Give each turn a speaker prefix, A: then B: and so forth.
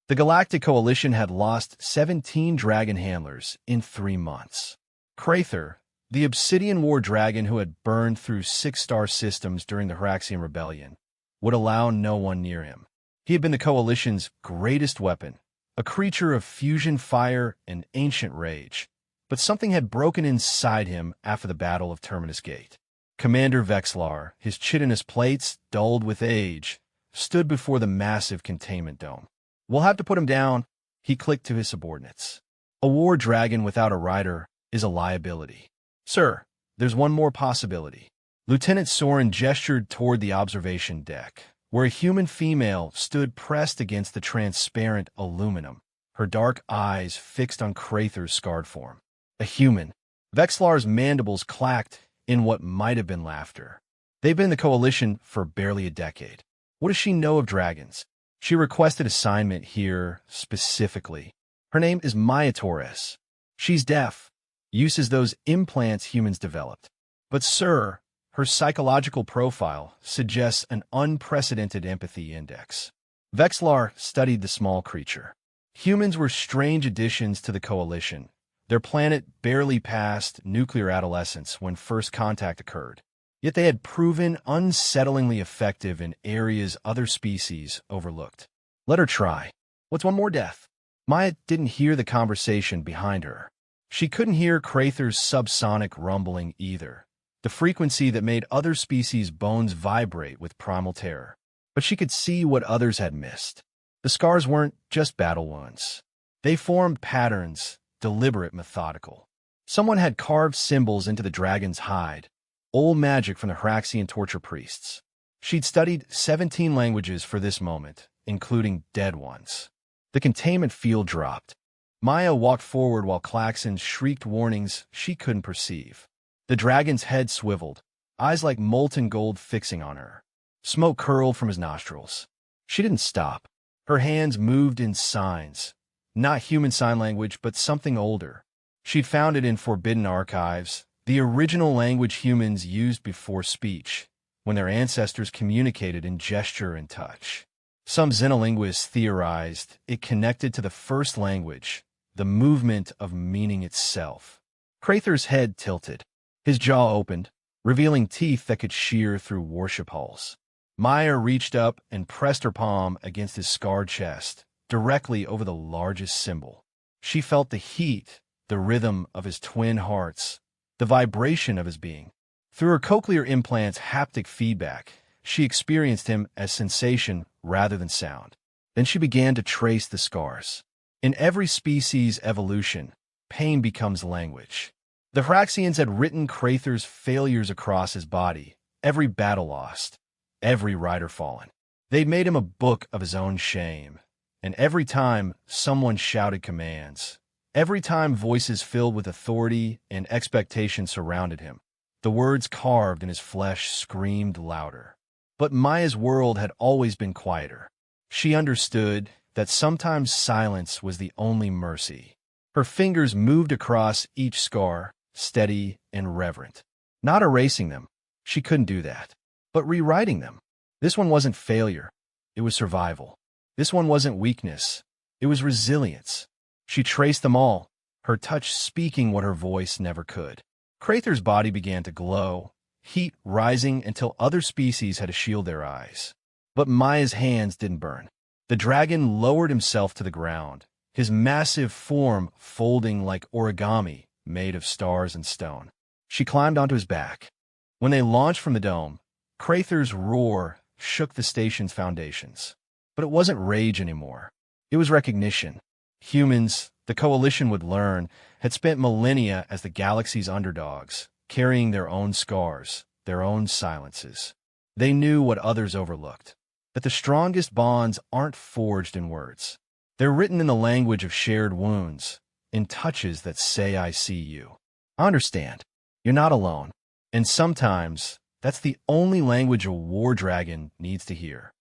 A: The Galactic Coalition had lost 17 dragon handlers in 3 months. Crather, the Obsidian War dragon who had burned through 6-star systems during the Hraxian Rebellion, would allow no one near him. He had been the Coalition's greatest weapon, a creature of fusion fire and ancient rage. But something had broken inside him after the Battle of Terminus Gate. Commander Vexlar, his chitinous plates dulled with age, stood before the massive containment dome. "We'll have to put him down," he clicked to his subordinates. "A war dragon without a rider is a liability." "Sir, there's one more possibility." Lieutenant Soren gestured toward the observation deck, where a human female stood pressed against the transparent aluminum, her dark eyes fixed on Crather's scarred form. A human. Vexlar's mandibles clacked in what might have been laughter. They've been in the Coalition for barely a decade. What does she know of dragons? She requested assignment here specifically. Her name is Maya Torres. She's deaf, uses those implants humans developed. But sir, her psychological profile suggests an unprecedented empathy index. Vexlar studied the small creature. Humans were strange additions to the Coalition. Their planet barely passed nuclear adolescence when first contact occurred. Yet they had proven unsettlingly effective in areas other species overlooked. Let her try. What's one more death? Maya didn't hear the conversation behind her. She couldn't hear Crather's subsonic rumbling either, the frequency that made other species' bones vibrate with primal terror. But she could see what others had missed. The scars weren't just battle wounds. They formed patterns, deliberate, methodical. Someone had carved symbols into the dragon's hide, old magic from the Hraxian torture priests. She'd studied 17 languages for this moment, including dead ones. The containment field dropped. Maya walked forward while klaxons shrieked warnings she couldn't perceive. The dragon's head swiveled, eyes like molten gold fixing on her. Smoke curled from his nostrils. She didn't stop. Her hands moved in signs. Not human sign language, but something older. She'd found it in forbidden archives, the original language humans used before speech, when their ancestors communicated in gesture and touch. Some xenolinguists theorized it connected to the first language, the movement of meaning itself. Crather's head tilted. His jaw opened, revealing teeth that could shear through worship halls. Maya reached up and pressed her palm against his scarred chest, directly over the largest symbol. She felt the heat, the rhythm of his twin hearts, the vibration of his being. Through her cochlear implant's haptic feedback, she experienced him as sensation rather than sound. Then she began to trace the scars. In every species' evolution, pain becomes language. The Hraxians had written Crather's failures across his body, every battle lost, every rider fallen. They'd made him a book of his own shame. And every time someone shouted commands, every time voices filled with authority and expectation surrounded him, the words carved in his flesh screamed louder. But Maya's world had always been quieter. She understood that sometimes silence was the only mercy. Her fingers moved across each scar, steady and reverent. Not erasing them. She couldn't do that. But rewriting them. This one wasn't failure. It was survival. This one wasn't weakness. It was resilience. She traced them all, her touch speaking what her voice never could. Crather's body began to glow, heat rising until other species had to shield their eyes. But Maya's hands didn't burn. The dragon lowered himself to the ground, his massive form folding like origami made of stars and stone. She climbed onto his back. When they launched from the dome, Crather's roar shook the station's foundations. But it wasn't rage anymore. It was recognition. Humans, the Coalition would learn, had spent millennia as the galaxy's underdogs, carrying their own scars, their own silences. They knew what others overlooked, that the strongest bonds aren't forged in words. They're written in the language of shared wounds, in touches that say I see you. I understand. You're not alone. And sometimes, that's the only language a war dragon needs to hear.